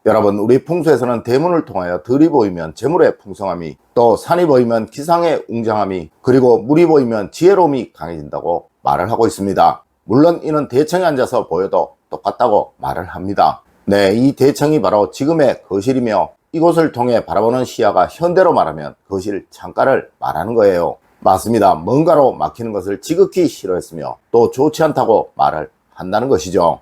여러분, 우리 풍수에서는 대문을 통하여 들이 보이면 재물의 풍성함이, 또 산이 보이면 기상의 웅장함이, 그리고 물이 보이면 지혜로움이 강해진다고 말을 하고 있습니다. 물론 이는 대청에 앉아서 보여도 똑같다고 말을 합니다. 네, 이 대청이 바로 지금의 거실이며, 이곳을 통해 바라보는 시야가 현대로 말하면 거실 창가를 말하는 거예요. 맞습니다. 뭔가로 막히는 것을 지극히 싫어했으며 또 좋지 않다고 말을 한다는 것이죠.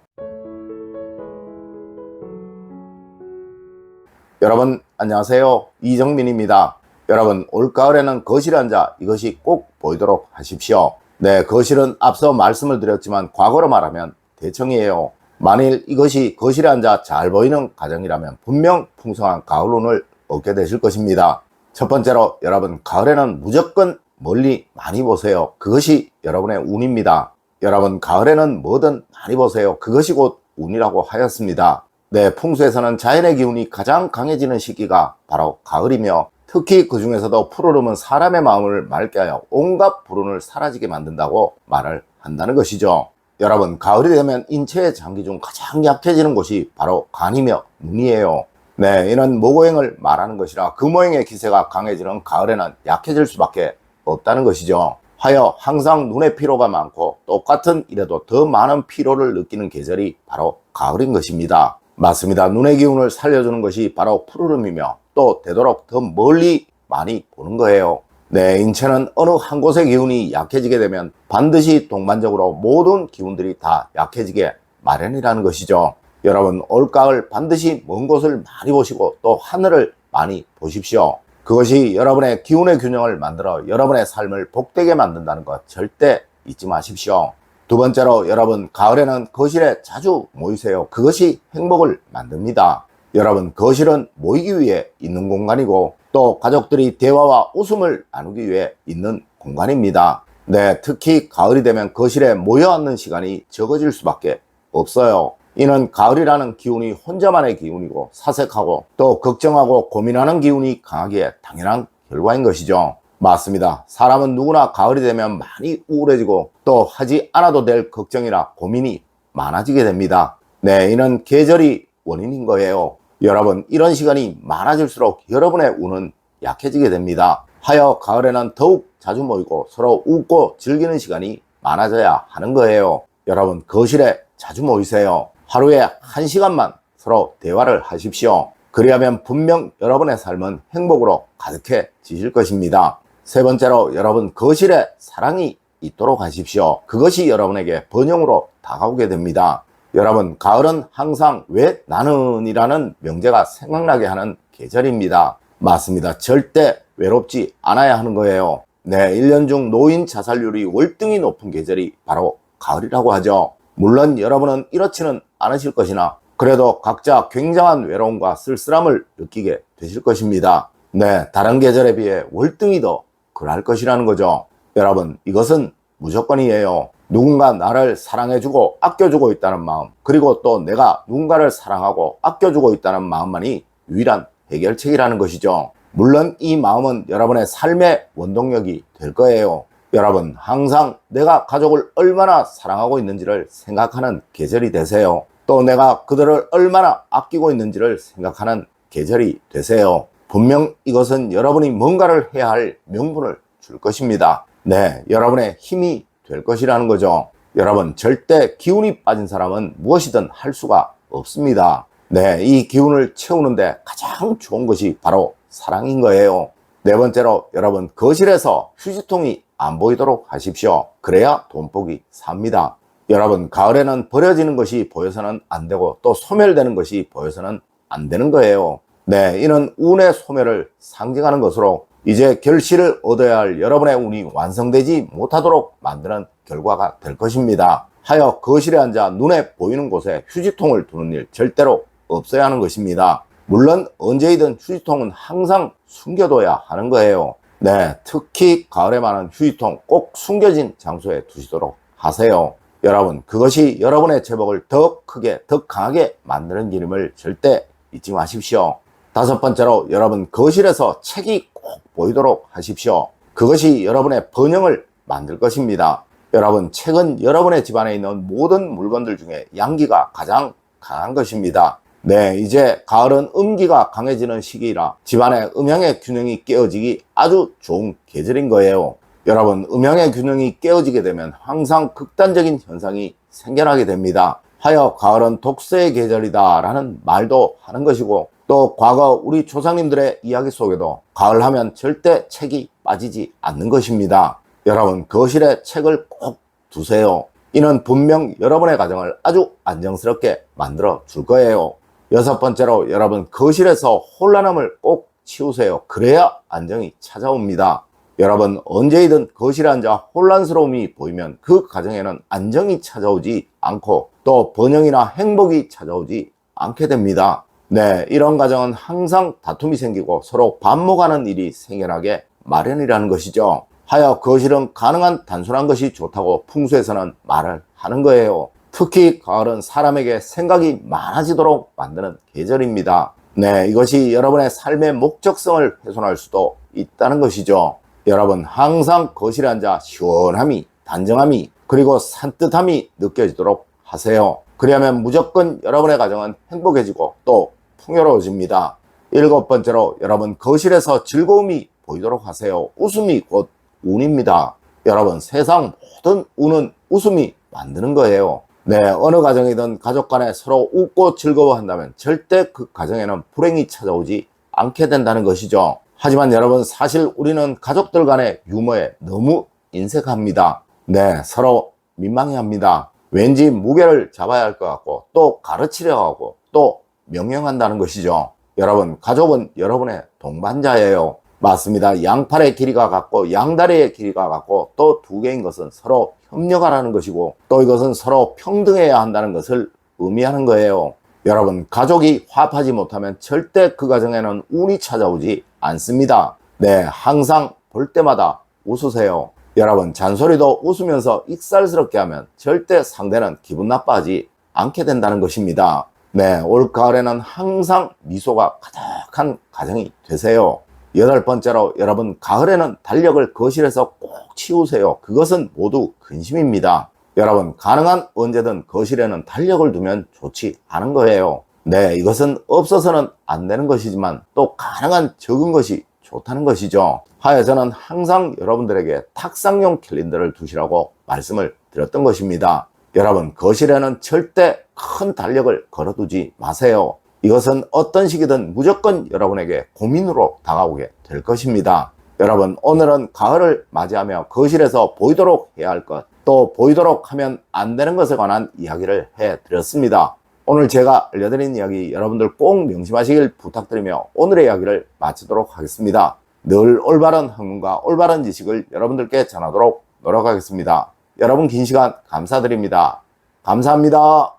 여러분 안녕하세요, 이정민입니다. 여러분, 올가을에는 거실에 앉아 이것이 꼭 보이도록 하십시오. 네, 거실은 앞서 말씀을 드렸지만 과거로 말하면 대청이에요. 만일 이것이 거실에 앉아 잘 보이는 가정이라면 분명 풍성한 가을운을 얻게 되실 것입니다. 첫 번째로, 여러분, 가을에는 무조건 멀리 많이 보세요. 그것이 여러분의 운입니다. 여러분, 가을에는 뭐든 많이 보세요. 그것이 곧 운이라고 하였습니다. 네, 풍수에서는 자연의 기운이 가장 강해지는 시기가 바로 가을이며, 특히 그 중에서도 푸르름은 사람의 마음을 맑게 하여 온갖 불운을 사라지게 만든다고 말을 한다는 것이죠. 여러분, 가을이 되면 인체의 장기 중 가장 약해지는 곳이 바로 간이며 눈이에요. 네, 이는 모고행을 말하는 것이라 금오행의 기세가 강해지는 가을에는 약해질 수밖에 없다는 것이죠. 하여 항상 눈의 피로가 많고 똑같은 일에도 더 많은 피로를 느끼는 계절이 바로 가을인 것입니다. 맞습니다. 눈의 기운을 살려주는 것이 바로 푸르름이며, 또 되도록 더 멀리 많이 보는 거예요. 네, 인체는 어느 한 곳의 기운이 약해지게 되면 반드시 동반적으로 모든 기운들이 다 약해지게 마련이라는 것이죠. 여러분, 올가을 반드시 먼 곳을 많이 보시고 또 하늘을 많이 보십시오. 그것이 여러분의 기운의 균형을 만들어 여러분의 삶을 복되게 만든다는 것 절대 잊지 마십시오. 두 번째로, 여러분, 가을에는 거실에 자주 모이세요. 그것이 행복을 만듭니다. 여러분, 거실은 모이기 위해 있는 공간이고 또 가족들이 대화와 웃음을 나누기 위해 있는 공간입니다. 네, 특히 가을이 되면 거실에 모여 앉는 시간이 적어질 수밖에 없어요. 이는 가을이라는 기운이 혼자만의 기운이고 사색하고 또 걱정하고 고민하는 기운이 강하기에 당연한 결과인 것이죠. 맞습니다. 사람은 누구나 가을이 되면 많이 우울해지고 또 하지 않아도 될 걱정이나 고민이 많아지게 됩니다. 네, 이는 계절이 원인인 거예요. 여러분, 이런 시간이 많아질수록 여러분의 운은 약해지게 됩니다. 하여 가을에는 더욱 자주 모이고 서로 웃고 즐기는 시간이 많아져야 하는 거예요. 여러분, 거실에 자주 모이세요. 하루에 1시간만 서로 대화를 하십시오. 그리하면 분명 여러분의 삶은 행복으로 가득해지실 것입니다. 세 번째로, 여러분, 거실에 사랑이 있도록 하십시오. 그것이 여러분에게 번영으로 다가오게 됩니다. 여러분, 가을은 항상 왜 나는 이라는 명제가 생각나게 하는 계절입니다. 맞습니다. 절대 외롭지 않아야 하는 거예요. 네, 1년 중 노인 자살률이 월등히 높은 계절이 바로 가을이라고 하죠. 물론 여러분은 이렇지는 않으실 것이나 그래도 각자 굉장한 외로움과 쓸쓸함을 느끼게 되실 것입니다. 네, 다른 계절에 비해 월등히 더 그럴 것이라는 거죠. 여러분, 이것은 무조건이에요. 누군가 나를 사랑해주고 아껴주고 있다는 마음, 그리고 또 내가 누군가를 사랑하고 아껴주고 있다는 마음만이 유일한 해결책이라는 것이죠. 물론 이 마음은 여러분의 삶의 원동력이 될 거예요. 여러분, 항상 내가 가족을 얼마나 사랑하고 있는지를 생각하는 계절이 되세요. 또 내가 그들을 얼마나 아끼고 있는지를 생각하는 계절이 되세요. 분명 이것은 여러분이 뭔가를 해야 할 명분을 줄 것입니다. 네, 여러분의 힘이 될 것이라는 거죠. 여러분, 절대 기운이 빠진 사람은 무엇이든 할 수가 없습니다. 네, 이 기운을 채우는데 가장 좋은 것이 바로 사랑인 거예요. 네 번째로, 여러분, 거실에서 휴지통이 안 보이도록 하십시오. 그래야 돈복이 삽니다. 여러분, 가을에는 버려지는 것이 보여서는 안 되고 또 소멸되는 것이 보여서는 안 되는 거예요. 네, 이는 운의 소멸을 상징하는 것으로 이제 결실을 얻어야 할 여러분의 운이 완성되지 못하도록 만드는 결과가 될 것입니다. 하여 거실에 앉아 눈에 보이는 곳에 휴지통을 두는 일 절대로 없어야 하는 것입니다. 물론 언제이든 휴지통은 항상 숨겨둬야 하는 거예요. 네, 특히 가을에 많은 휴지통 꼭 숨겨진 장소에 두시도록 하세요. 여러분, 그것이 여러분의 제복을 더 크게 더 강하게 만드는 일임을 절대 잊지 마십시오. 다섯 번째로, 여러분, 거실에서 책이 꼭 보이도록 하십시오. 그것이 여러분의 번영을 만들 것입니다. 여러분, 책은 여러분의 집안에 있는 모든 물건들 중에 양기가 가장 강한 것입니다. 네, 이제 가을은 음기가 강해지는 시기라 집안의 음양의 균형이 깨어지기 아주 좋은 계절인 거예요. 여러분, 음양의 균형이 깨어지게 되면 항상 극단적인 현상이 생겨나게 됩니다. 하여 가을은 독서의 계절이다 라는 말도 하는 것이고, 또 과거 우리 조상님들의 이야기 속에도 가을 하면 절대 책이 빠지지 않는 것입니다. 여러분, 거실에 책을 꼭 두세요. 이는 분명 여러분의 가정을 아주 안정스럽게 만들어 줄 거예요. 여섯 번째로, 여러분 거실에서 혼란함을 꼭 치우세요. 그래야 안정이 찾아옵니다. 여러분, 언제이든 거실에 앉아 혼란스러움이 보이면 그 가정에는 안정이 찾아오지 않고 또 번영이나 행복이 찾아오지 않게 됩니다. 네, 이런 가정은 항상 다툼이 생기고 서로 반목하는 일이 생겨나게 마련이라는 것이죠. 하여 거실은 가능한 단순한 것이 좋다고 풍수에서는 말을 하는 거예요. 특히 가을은 사람에게 생각이 많아지도록 만드는 계절입니다. 네, 이것이 여러분의 삶의 목적성을 훼손할 수도 있다는 것이죠. 여러분, 항상 거실에 앉아 시원함이, 단정함이, 그리고 산뜻함이 느껴지도록 하세요. 그리하면 무조건 여러분의 가정은 행복해지고 또 풍요로워집니다. 일곱 번째로, 여러분 거실에서 즐거움이 보이도록 하세요. 웃음이 곧 운입니다. 여러분, 세상 모든 운은 웃음이 만드는 거예요. 네, 어느 가정이든 가족 간에 서로 웃고 즐거워한다면 절대 그 가정에는 불행이 찾아오지 않게 된다는 것이죠. 하지만 여러분, 사실 우리는 가족들 간의 유머에 너무 인색합니다. 네, 서로 민망해합니다. 왠지 무게를 잡아야 할 것 같고 또 가르치려 하고 또 명령한다는 것이죠. 여러분, 가족은 여러분의 동반자예요. 맞습니다. 양팔의 길이가 같고 양다리의 길이가 같고 또 두 개인 것은 서로 협력하라는 것이고 또 이것은 서로 평등해야 한다는 것을 의미하는 거예요. 여러분, 가족이 화합하지 못하면 절대 그 가정에는 운이 찾아오지 않습니다. 네, 항상 볼 때마다 웃으세요. 여러분, 잔소리도 웃으면서 익살스럽게 하면 절대 상대는 기분 나빠하지 않게 된다는 것입니다. 네, 올 가을에는 항상 미소가 가득한 가정이 되세요. 여덟 번째로, 여러분 가을에는 달력을 거실에서 꼭 치우세요. 그것은 모두 근심입니다. 여러분, 가능한 언제든 거실에는 달력을 두면 좋지 않은 거예요. 네, 이것은 없어서는 안 되는 것이지만 또 가능한 적은 것이 좋다는 것이죠. 하여 저는 항상 여러분들에게 탁상용 캘린더를 두시라고 말씀을 드렸던 것입니다. 여러분, 거실에는 절대 큰 달력을 걸어두지 마세요. 이것은 어떤 시기든 무조건 여러분에게 고민으로 다가오게 될 것입니다. 여러분, 오늘은 가을을 맞이하며 거실에서 보이도록 해야 할 것, 또 보이도록 하면 안 되는 것에 관한 이야기를 해드렸습니다. 오늘 제가 알려드린 이야기 여러분들 꼭 명심하시길 부탁드리며 오늘의 이야기를 마치도록 하겠습니다. 늘 올바른 학문과 올바른 지식을 여러분들께 전하도록 노력하겠습니다. 여러분, 긴 시간 감사드립니다. 감사합니다.